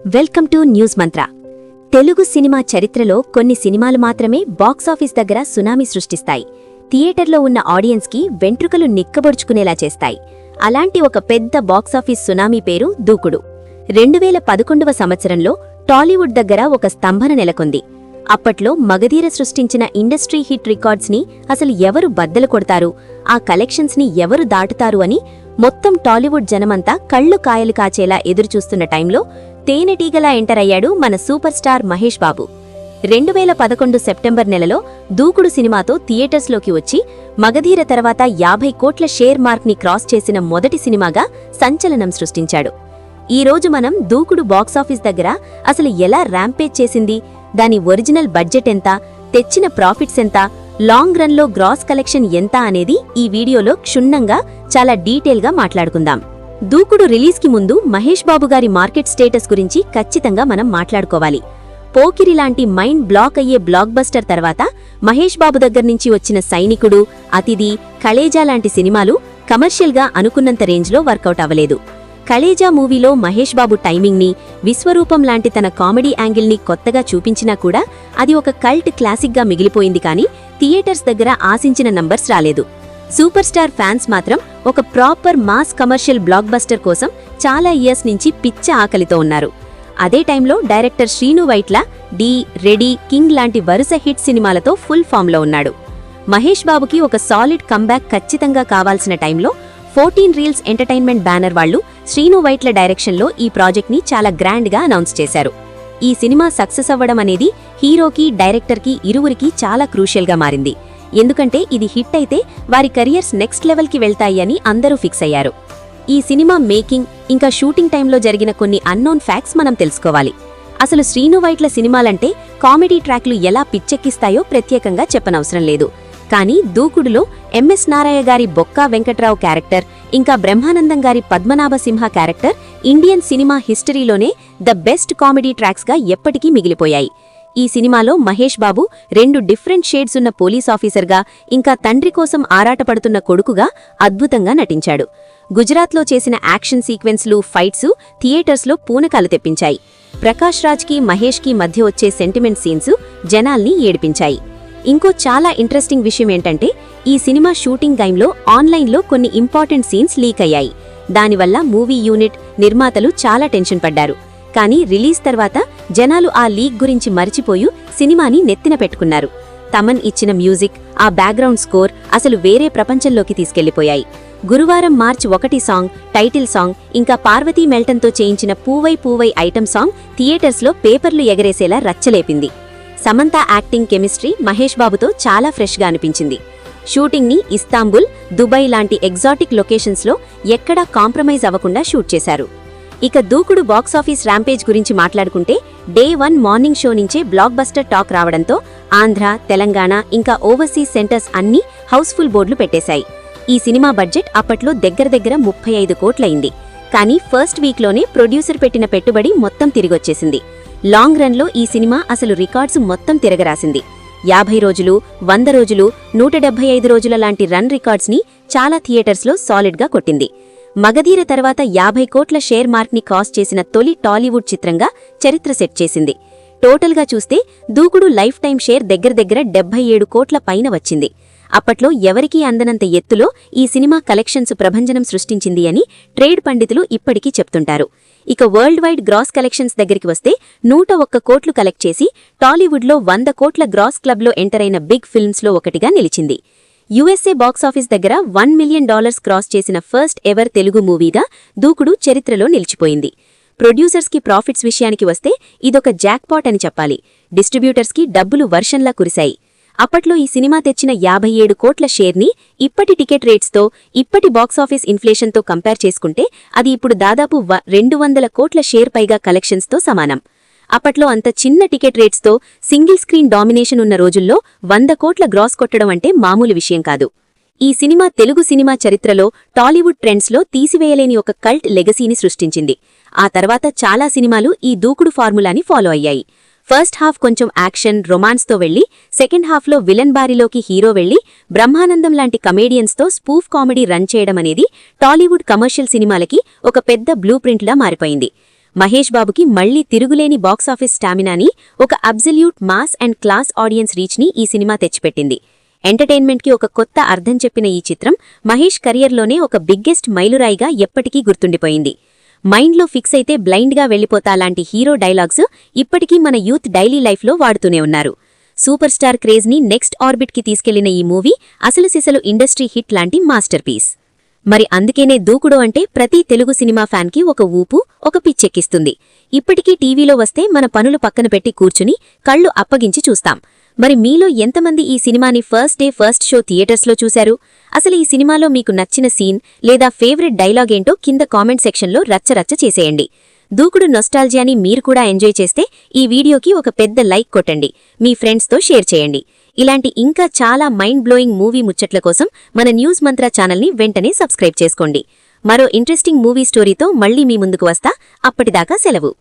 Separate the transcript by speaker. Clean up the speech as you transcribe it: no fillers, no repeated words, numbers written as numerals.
Speaker 1: Welcome to news Mantra. Telugu cinema చరిత్రలో కొన్ని సినిమాలు మాత్రమే బాక్సాఫీస్ దగ్గర సునామీ సృష్టిస్తాయి. థియేటర్లో ఉన్న ఆడియన్స్కి వెంట్రుకలు నిక్కబొడుచుకునేలా చేస్తాయి. అలాంటి ఒక పెద్ద బాక్సాఫీస్ సునామీ పేరు దూకుడు. 2011వ సంవత్సరంలో టాలీవుడ్ దగ్గర ఒక స్తంభన నెలకొంది. అప్పట్లో మగధీర సృష్టించిన ఇండస్ట్రీ హిట్ రికార్డ్స్ని అసలు ఎవరు బద్దలు కొడతారు, ఆ కలెక్షన్స్ని ఎవరు దాటుతారు అని మొత్తం టాలీవుడ్ జనమంతా కళ్ళు కాయలు కాచేలా ఎదురుచూస్తున్న టైంలో తేనెటీగలా ఎంటర్ అయ్యాడు మన super star Mahesh Babu. 2011 September నెలలో దూకుడు సినిమాతో థియేటర్స్లోకి వచ్చి మగధీర తర్వాత 50 కోట్ల షేర్ మార్క్ని క్రాస్ చేసిన మొదటి సినిమాగా సంచలనం సృష్టించాడు. ఈరోజు మనం దూకుడు బాక్సాఫీస్ దగ్గర అసలు ఎలా ర్యాంపేజ్ చేసింది, దాని ఒరిజినల్ బడ్జెట్ ఎంత, తెచ్చిన ప్రాఫిట్స్ ఎంత, లాంగ్ రన్లో గ్రాస్ కలెక్షన్ ఎంత అనేది ఈ వీడియోలో క్షుణ్ణంగా చాలా డీటెయిల్గా మాట్లాడుకుందాం. దూకుడు రిలీజ్కి ముందు మహేష్ బాబు గారి మార్కెట్ స్టేటస్ గురించి ఖచ్చితంగా మనం మాట్లాడుకోవాలి. పోకిరి లాంటి మైండ్ బ్లాక్ అయ్యే బ్లాక్ బస్టర్ తర్వాత మహేష్ బాబు దగ్గర్నుంచి వచ్చిన సైనికుడు, అతిథి, కళేజా లాంటి సినిమాలు కమర్షియల్గా అనుకున్నంత రేంజ్లో వర్కౌట్ అవ్వలేదు. కళేజా మూవీలో మహేష్ బాబు టైమింగ్ని, విశ్వరూపం లాంటి తన కామెడీ యాంగిల్ని కొత్తగా చూపించినా కూడా అది ఒక కల్ట్ క్లాసిక్గా మిగిలిపోయింది. కానీ థియేటర్స్ దగ్గర ఆశించిన నంబర్స్ రాలేదు. సూపర్ స్టార్ ఫ్యాన్స్ మాత్రం ఒక proper mass commercial blockbuster కోసం చాలా ఇయర్స్ నుంచి పిచ్చ ఆకలితో ఉన్నారు. అదే టైంలో director Srinu Vaitla Dhee, Ready, King లాంటి వరుస హిట్ సినిమాలతో ఫుల్ ఫామ్లో ఉన్నాడు. మహేష్ బాబుకి ఒక సాలిడ్ కంబ్యాక్ ఖచ్చితంగా కావాల్సిన టైంలో 14 రీల్స్ ఎంటర్టైన్మెంట్ బ్యానర్ వాళ్లు శ్రీను వైట్ల డైరెక్షన్లో ఈ ప్రాజెక్ట్ని చాలా గ్రాండ్గా అనౌన్స్ చేశారు. ఈ సినిమా సక్సెస్ అవ్వడం అనేది హీరోకి, డైరెక్టర్కి ఇరువురికి చాలా క్రూషియల్గా మారింది. ఎందుకంటే ఇది హిట్ అయితే వారి కెరియర్స్ నెక్స్ట్ లెవెల్కి వెళ్తాయి అని అందరూ ఫిక్స్ అయ్యారు. ఈ సినిమా మేకింగ్ ఇంకా షూటింగ్ టైంలో జరిగిన కొన్ని అన్నోన్ ఫ్యాక్ట్స్ మనం తెలుసుకోవాలి. అసలు శ్రీను వైట్ల సినిమాలంటే కామెడీ ట్రాక్లు ఎలా పిచ్చెక్కిస్తాయో ప్రత్యేకంగా చెప్పనవసరం లేదు. కానీ దూకుడులో ఎంఎస్ నారాయ గారి బొక్కా వెంకట్రావు క్యారెక్టర్, ఇంకా బ్రహ్మానందం గారి పద్మనాభసింహ క్యారెక్టర్ ఇండియన్ సినిమా హిస్టరీలోనే ద బెస్ట్ కామెడీ ట్రాక్స్గా ఎప్పటికీ మిగిలిపోయాయి. ఈ సినిమాలో మహేష్ బాబు 2 డిఫరెంట్ షేడ్స్ ఉన్న పోలీస్ ఆఫీసర్గా, ఇంకా తండ్రి కోసం ఆరాటపడుతున్న కొడుకుగా అద్భుతంగా నటించాడు. గుజరాత్లో చేసిన యాక్షన్ సీక్వెన్స్లు, ఫైట్సు థియేటర్స్లో పూనకాలు తెప్పించాయి. ప్రకాష్ రాజ్కి, మహేష్కి మధ్య వచ్చే సెంటిమెంట్ సీన్స్ జనాల్ని ఏడిపించాయి. ఇంకో చాలా ఇంట్రెస్టింగ్ విషయం ఏంటంటే ఈ సినిమా షూటింగ్ టైంలో ఆన్లైన్లో కొన్ని ఇంపార్టెంట్ సీన్స్ లీక్ అయ్యాయి. దానివల్ల మూవీ యూనిట్, నిర్మాతలు చాలా టెన్షన్ పడ్డారు. కానీ రిలీజ్ తర్వాత జనాలు ఆ లీక్ గురించి మరిచిపోయి సినిమాని నెత్తిన పెట్టుకున్నారు. తమన్ ఇచ్చిన మ్యూజిక్, ఆ బ్యాక్గ్రౌండ్ స్కోర్ అసలు వేరే ప్రపంచంలోకి తీసుకెళ్లిపోయాయి. గురువారం మార్చి 1 సాంగ్, టైటిల్ సాంగ్, ఇంకా పార్వతీ మెల్టన్తో చేయించిన పూవై పూవై ఐటమ్ సాంగ్ థియేటర్స్లో పేపర్లు ఎగరేసేలా రచ్చలేపింది. సమంత యాక్టింగ్, కెమిస్ట్రీ మహేష్ బాబుతో చాలా ఫ్రెష్గా అనిపించింది. షూటింగ్ని ఇస్తాంబుల్, దుబాయ్ లాంటి ఎగ్జాటిక్ లొకేషన్స్లో ఎక్కడా కాంప్రమైజ్ అవ్వకుండా షూట్ చేశారు. ఇక దూకుడు బాక్సాఫీస్ ర్యాంపేజ్ గురించి మాట్లాడుకుంటే డే 1 మార్నింగ్ షో నుంచే బ్లాక్ బస్టర్ టాక్ రావడంతో ఆంధ్ర, తెలంగాణ ఇంకా ఓవర్సీస్ సెంటర్స్ అన్నీ హౌస్ఫుల్ బోర్డులు పెట్టేశాయి. ఈ సినిమా బడ్జెట్ అప్పట్లో దగ్గర 35 కోట్లయింది. కానీ ఫస్ట్ వీక్లోనే ప్రొడ్యూసర్ పెట్టిన పెట్టుబడి మొత్తం తిరిగొచ్చేసింది. లాంగ్ రన్లో ఈ సినిమా అసలు రికార్డ్స్ మొత్తం తిరగరాసింది. 50 రోజులు, 100 రోజులు, 175 రోజుల లాంటి రన్ రికార్డ్స్ని చాలా థియేటర్స్లో సాలిడ్గా కొట్టింది. మగధీర తర్వాత 50 కోట్ల షేర్ మార్క్ని క్రాస్ చేసిన తొలి టాలీవుడ్ చిత్రంగా చరిత్ర సెట్ చేసింది. టోటల్గా చూస్తే దూకుడు లైఫ్ టైం షేర్ దగ్గర 77 కోట్ల పైన వచ్చింది. అప్పట్లో ఎవరికీ అందనంత ఎత్తులో ఈ సినిమా కలెక్షన్స్ ప్రభంజనం సృష్టించింది అని ట్రేడ్ పండితులు ఇప్పటికీ చెప్తుంటారు. ఇక వరల్డ్ వైడ్ గ్రాస్ కలెక్షన్స్ దగ్గరికి వస్తే 101 కోట్లు కలెక్ట్ చేసి టాలీవుడ్లో 100 కోట్ల గ్రాస్ క్లబ్లో ఎంటర్ అయిన బిగ్ ఫిల్మ్స్లో ఒకటిగా నిలిచింది. యుఎస్ఏ బాక్సాఫీస్ దగ్గర $1 మిలియన్ క్రాస్ చేసిన ఫస్ట్ ఎవర్ తెలుగు మూవీగా దూకుడు చరిత్రలో నిలిచిపోయింది. ప్రొడ్యూసర్స్కి ప్రాఫిట్స్ విషయానికి వస్తే ఇదొక జాక్పాట్ అని చెప్పాలి. డిస్ట్రిబ్యూటర్స్కి డబ్బులు వర్షంలా కురిశాయి. అప్పట్లో ఈ సినిమా తెచ్చిన 57 కోట్ల షేర్ని ఇప్పటి టికెట్ రేట్స్తో, ఇప్పటి బాక్సాఫీస్ ఇన్ఫ్లేషన్తో కంపేర్ చేసుకుంటే అది ఇప్పుడు దాదాపు 200 కోట్ల షేర్ పైగా కలెక్షన్స్తో సమానం. అప్పట్లో అంత చిన్న టికెట్ రేట్స్తో సింగిల్ స్క్రీన్ డామినేషన్ ఉన్న రోజుల్లో 100 కోట్ల గ్రాస్ కొట్టడం అంటే మామూలు విషయం కాదు. ఈ సినిమా తెలుగు సినిమా చరిత్రలో టాలీవుడ్ ట్రెండ్స్లో తీసివేయలేని ఒక కల్ట్ లెగసీని సృష్టించింది. ఆ తర్వాత చాలా సినిమాలు ఈ దూకుడు ఫార్ములాని ఫాలో అయ్యాయి. ఫస్ట్ హాఫ్ కొంచెం యాక్షన్, రొమాన్స్తో వెళ్లి సెకండ్ హాఫ్లో విలన్ బారిలోకి హీరో వెళ్లి బ్రహ్మానందం లాంటి కమేడియన్స్తో స్పూఫ్ కామెడీ రన్ చేయడం అనేది టాలీవుడ్ కమర్షియల్ సినిమాలకి ఒక పెద్ద బ్లూ ప్రింట్లా మారిపోయింది. మహేష్ బాబుకి మళ్లీ తిరుగులేని బాక్సాఫీస్ స్టామినాని, ఒక absolute mass and class audience రీచ్ని ఈ సినిమా తెచ్చిపెట్టింది. ఎంటర్టైన్మెంట్కి ఒక కొత్త అర్థం చెప్పిన ఈ చిత్రం మహేష్ కెరియర్లోనే ఒక బిగ్గెస్ట్ మైలురాయిగా ఎప్పటికీ గుర్తుండిపోయింది. మైండ్లో ఫిక్స్ అయితే బ్లైండ్గా వెళ్లిపోతా లాంటి హీరో డైలాగ్స్ ఇప్పటికీ మన యూత్ డైలీ లైఫ్లో వాడుతూనే ఉన్నారు. సూపర్ స్టార్ క్రేజ్ని నెక్స్ట్ ఆర్బిట్కి తీసుకెళ్లిన ఈ మూవీ అసలు సిసలు ఇండస్ట్రీ హిట్ లాంటి మాస్టర్ పీస్. మరి అందుకేనే దూకుడు అంటే ప్రతి తెలుగు సినిమా ఫ్యాన్కి ఒక ఊపు, ఒక పిచ్చెక్కిస్తుంది. ఇప్పటికీ టీవీలో వస్తే మన పనులు పక్కన పెట్టి కూర్చుని కళ్ళు అప్పగించి చూస్తాం. మరి మీలో ఎంతమంది ఈ సినిమాని ఫస్ట్ డే ఫస్ట్ షో థియేటర్స్లో చూశారు? అసలు ఈ సినిమాలో మీకు నచ్చిన సీన్ లేదా ఫేవరెట్ డైలాగ్ ఏంటో కింద కామెంట్ సెక్షన్లో రచ్చరచ్చ చేసేయండి. దూకుడు నొస్టాల్జియాని మీరు కూడా ఎంజాయ్ చేస్తే ఈ వీడియోకి ఒక పెద్ద లైక్ కొట్టండి, మీ ఫ్రెండ్స్తో షేర్ చేయండి. ఇలాంటి ఇంకా చాలా మైండ్ బ్లోయింగ్ మూవీ ముచ్చట్ల కోసం మన న్యూస్ మంత్ర ఛానల్ని వెంటనే సబ్స్క్రైబ్ చేసుకోండి. మరో ఇంట్రెస్టింగ్ మూవీ స్టోరీతో మళ్లీ మీ ముందుకు వస్తా. అప్పటిదాకా సెలవు.